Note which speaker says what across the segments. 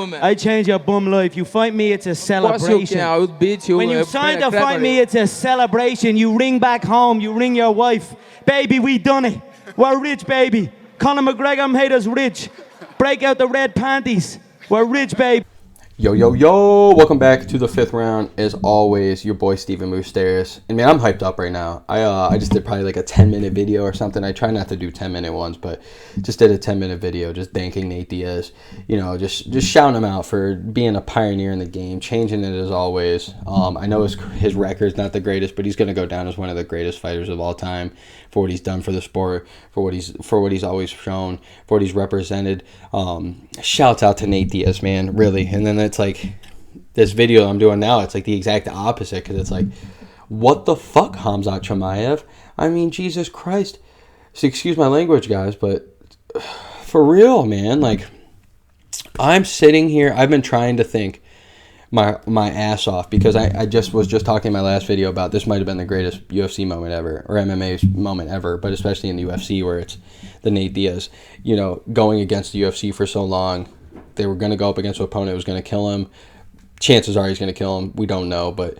Speaker 1: I change your bum life. You fight me, it's a celebration.
Speaker 2: I would beat you.
Speaker 1: When you sign to fight me, it's a celebration. You ring back home, you ring your wife. Baby, we done it. We're rich, baby. Conor McGregor made us rich. Break out the red panties. We're rich, baby.
Speaker 3: Yo, yo, yo. Welcome back to the fifth round. As always, your boy Steven Musteris. And man, I'm hyped up right now. I just did probably like a 10-minute video or something. I try not to do 10-minute ones, but just did a 10-minute video just thanking Nate Diaz. You know, just shouting him out for being a pioneer in the game, changing it as always. I know his record's not the greatest, but he's going to go down as one of the greatest fighters of all time for what he's done for the sport, for what he's always shown, for what he's represented. Shouts out to Nate Diaz, man, really. And then it's like this video I'm doing now, it's like the exact opposite, because it's like, what the fuck, Khamzat Chimaev? I mean, Jesus Christ. So excuse my language, guys, but for real, man, like, I'm sitting here, I've been trying to think my ass off, because I was just talking in my last video about this might have been the greatest UFC moment ever, or MMA moment ever, but especially in the UFC, where it's the Nate Diaz, you know, going against the UFC for so long. They were going to go up against an opponent who was going to kill him. Chances are he's going to kill him. We don't know, but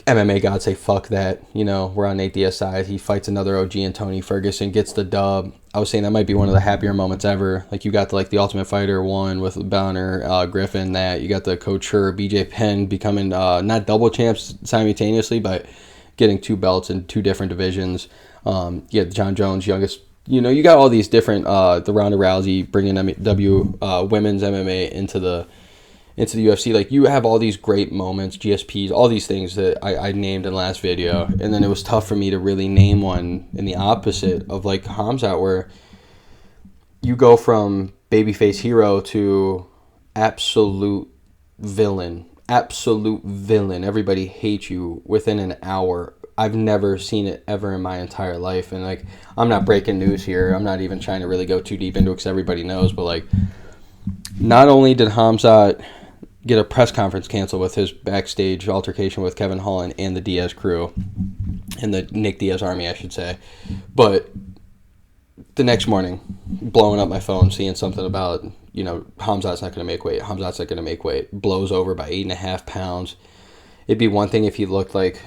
Speaker 3: MMA gods say fuck that. You know, we're on Nate Diaz's side. He fights another OG and Tony Ferguson, gets the dub. I was saying that might be one of the happier moments ever. Like, you got the Ultimate Fighter 1 with Bonner, Griffin, that. You got the Couture, BJ Penn becoming not double champs simultaneously, but getting 2 belts in 2 different divisions. You had John Jones, youngest. You know, you got all these different, the Ronda Rousey bringing women's MMA into the UFC. Like, you have all these great moments, GSPs, all these things that I named in the last video. And then it was tough for me to really name one in the opposite of, like, Khamzat, where you go from babyface hero to absolute villain. Absolute villain. Everybody hates you within an hour. I've never seen it ever in my entire life. And, like, I'm not breaking news here. I'm not even trying to really go too deep into it because everybody knows. But, like, not only did Khamzat get a press conference canceled with his backstage altercation with Kevin Holland and the Diaz crew, and the Nick Diaz army, I should say, but the next morning, blowing up my phone, seeing something about, you know, Khamzat's not going to make weight. Khamzat's not going to make weight. Blows over by 8.5 pounds. It'd be one thing if he looked like,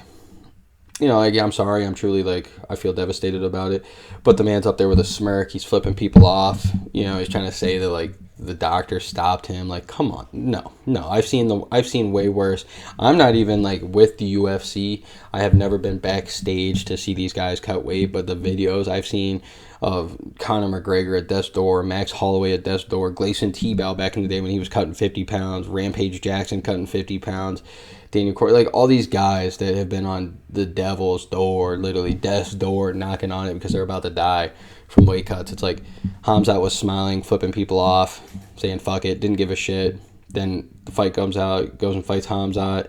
Speaker 3: you know, like, yeah, I'm sorry, I'm truly, like, I feel devastated about it. But the man's up there with a smirk. He's flipping people off. You know, he's trying to say that, like, the doctor stopped him. Like, come on. No. I've seen way worse. I'm not even, like, with the UFC. I have never been backstage to see these guys cut weight. But the videos I've seen of Conor McGregor at death's door, Max Holloway at death's door, Gleison Tebow back in the day when he was cutting 50 pounds, Rampage Jackson cutting 50 pounds, Daniel Cormier, like, all these guys that have been on the devil's door, literally death's door, knocking on it because they're about to die from weight cuts. It's like Khamzat was smiling, flipping people off, saying fuck it, didn't give a shit. Then the fight comes out, goes and fights Khamzat.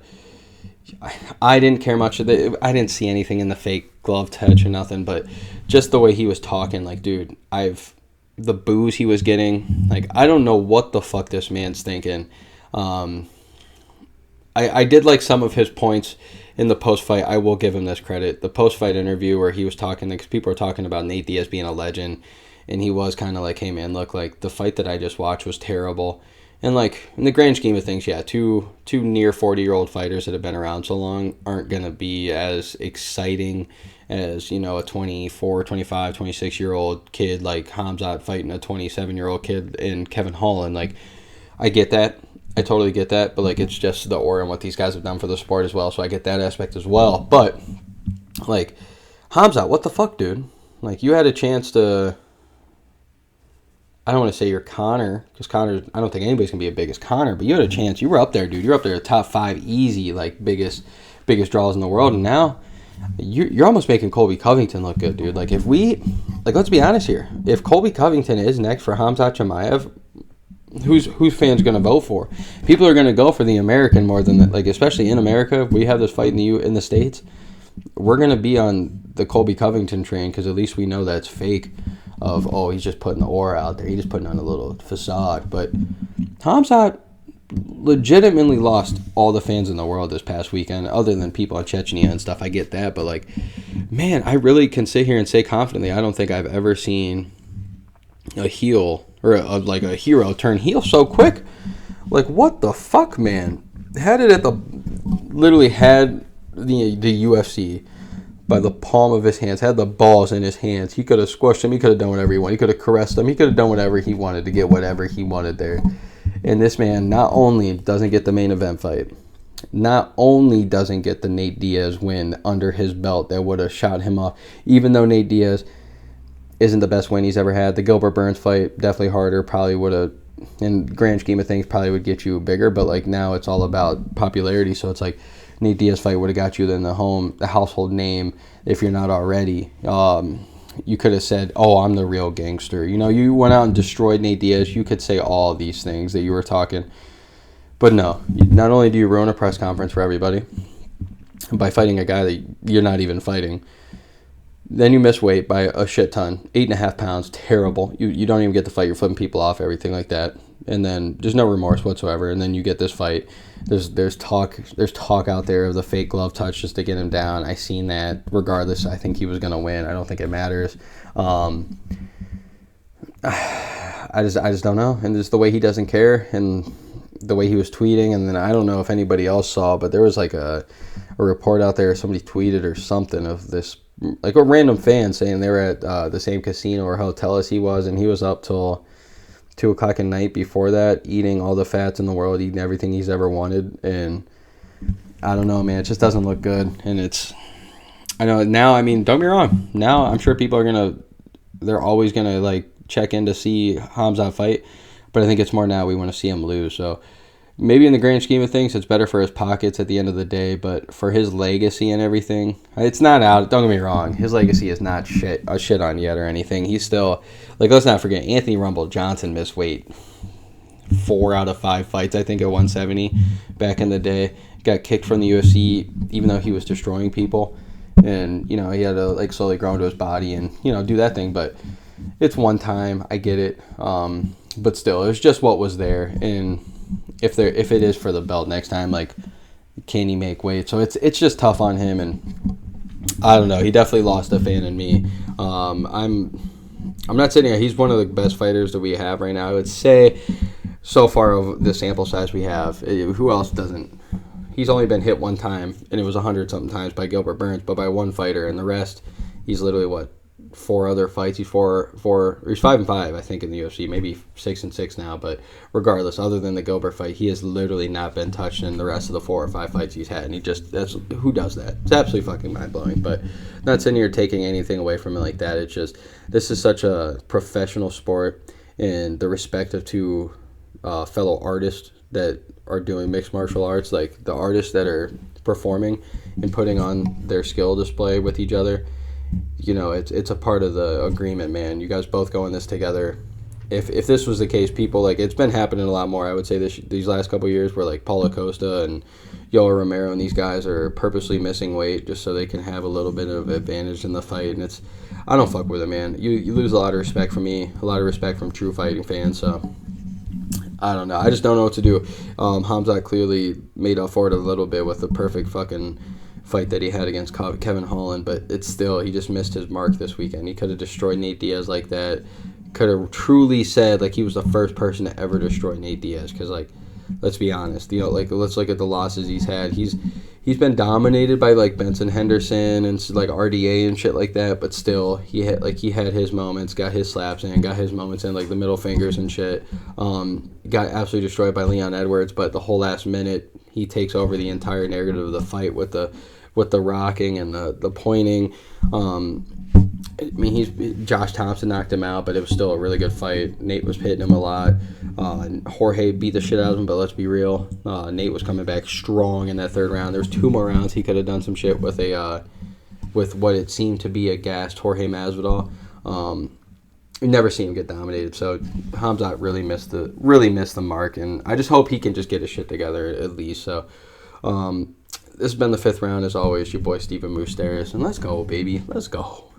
Speaker 3: I didn't care much. I didn't see anything in the fake glove touch or nothing, but just the way he was talking, like, dude, the booze he was getting, like, I don't know what the fuck this man's thinking. I did like some of his points in the post-fight. I will give him this credit. The post-fight interview where he was talking, because people are talking about Nate Diaz being a legend, and he was kind of like, hey, man, look, like, the fight that I just watched was terrible. And, like, in the grand scheme of things, yeah, two near 40-year-old fighters that have been around so long aren't going to be as exciting as, you know, a 24, 25, 26-year-old kid like Khamzat fighting a 27-year-old kid in Kevin Holland. Like, I get that. I totally get that, but, like, it's just the aura and what these guys have done for the sport as well, so I get that aspect as well. But, like, Khamzat, what the fuck, dude? Like, you had a chance to, I don't want to say you're Conor, because Conor, I don't think anybody's going to be as big as Conor, but you had a chance. You were up there, dude. You're up there, top 5 easy, like, biggest draws in the world, and now you're almost making Colby Covington look good, dude. Like, if we, like, let's be honest here. If Colby Covington is next for Khamzat Chimaev, who's fans going to vote for? People are going to go for the American more than like, especially in America. If we have this fight in the States, we're going to be on the Colby Covington train, because at least we know that's fake. Of, oh, he's just putting the aura out there, he's just putting on a little facade. But Khamzat legitimately lost all the fans in the world this past weekend, other than people in Chechnya and stuff. I get that, but, like, man, I really can sit here and say confidently, I don't think I've ever seen a heel or a hero turn heel so quick. Like, what the fuck, man? Literally had the UFC by the palm of his hands, had the balls in his hands. He could have squashed him. He could have done whatever he wanted. He could have caressed him. He could have done whatever he wanted to get whatever he wanted there. And this man not only doesn't get the main event fight, not only doesn't get the Nate Diaz win under his belt that would have shot him off, even though Nate Diaz isn't the best win he's ever had. The Gilbert Burns fight, definitely harder, probably would have, in the grand scheme of things, probably would get you bigger, but like now it's all about popularity, so it's like Nate Diaz fight would have got you then the household name if you're not already. You could have said, oh, I'm the real gangster. You know, you went out and destroyed Nate Diaz. You could say all these things that you were talking. But no, not only do you ruin a press conference for everybody by fighting a guy that you're not even fighting, then you miss weight by a shit ton. 8.5 pounds, terrible. You don't even get the fight. You're flipping people off, everything like that. And then there's no remorse whatsoever. And then you get this fight. There's talk out there of the fake glove touch just to get him down. I seen that. Regardless, I think he was gonna win. I don't think it matters. I just don't know. And just the way he doesn't care, and the way he was tweeting, and then I don't know if anybody else saw, but there was like a report out there, somebody tweeted or something of this, like a random fan saying they were at the same casino or hotel as he was, and he was up till 2 o'clock at night before that, eating all the fats in the world, eating everything he's ever wanted. And I don't know, man, it just doesn't look good. And I know now, I mean, don't get me wrong, now I'm sure people they're always gonna like check in to see Khamzat fight, but I think it's more now we want to see him lose. So maybe in the grand scheme of things, it's better for his pockets at the end of the day, but for his legacy and everything, it's not out. Don't get me wrong. His legacy is not shit on yet or anything. He's still, like, let's not forget, Anthony Rumble Johnson missed weight 4 out of 5 fights, I think, at 170 back in the day. Got kicked from the UFC, even though he was destroying people. And, you know, he had to, like, slowly grow into his body and, you know, do that thing. But it's one time. I get it. But still, it was just what was there. And if it is for the belt next time, like, can he make weight? So it's just tough on him, and I don't know. He definitely lost a fan in me. I'm not sitting here. He's one of the best fighters that we have right now. I would say so far of the sample size we have. Who else doesn't? He's only been hit one time, and it was 100-something times by Gilbert Burns, but by one fighter, and the rest, he's literally 4 other fights. He's 5-5, I think, in the UFC, maybe 6-6 now. But regardless, other than the Gilbert fight, he has literally not been touched in the rest of the 4 or 5 fights he's had. And who does that? It's absolutely fucking mind blowing. But not sitting here taking anything away from it like that. It's just, this is such a professional sport, and the respect of 2 fellow artists that are doing mixed martial arts, like the artists that are performing and putting on their skill display with each other. You know, it's a part of the agreement, man. You guys both go in this together. If this was the case, people, like, it's been happening a lot more, I would say, these last couple of years, where like Paulo Costa and Yoel Romero and these guys are purposely missing weight just so they can have a little bit of advantage in the fight. And I don't fuck with it, man. You lose a lot of respect from me, a lot of respect from true fighting fans. So I don't know. I just don't know what to do. Khamzat clearly made up for it a little bit with the perfect fucking fight that he had against Kevin Holland, but it's still, he just missed his mark this weekend. He could have destroyed Nate Diaz like that. Could have truly said, like, he was the first person to ever destroy Nate Diaz, because, like, let's be honest, you know, like, let's look at the losses he's had. He's been dominated by, like, Benson Henderson and, like, RDA and shit like that, but still, he had his moments, got his slaps in, got his moments in, like the middle fingers and shit. Got absolutely destroyed by Leon Edwards, but the whole last minute, he takes over the entire narrative of the fight with the rocking and the pointing. I mean, Josh Thompson knocked him out, but it was still a really good fight. Nate was hitting him a lot. Jorge beat the shit out of him, but let's be real. Nate was coming back strong in that 3rd round. There was 2 more rounds. He could have done some shit with with what it seemed to be a gassed Jorge Masvidal. You never seen him get dominated. So Khamzat really missed the mark, and I just hope he can just get his shit together at least. So this has been the 5th round, as always. Your boy Steven Musteris, and let's go, baby. Let's go.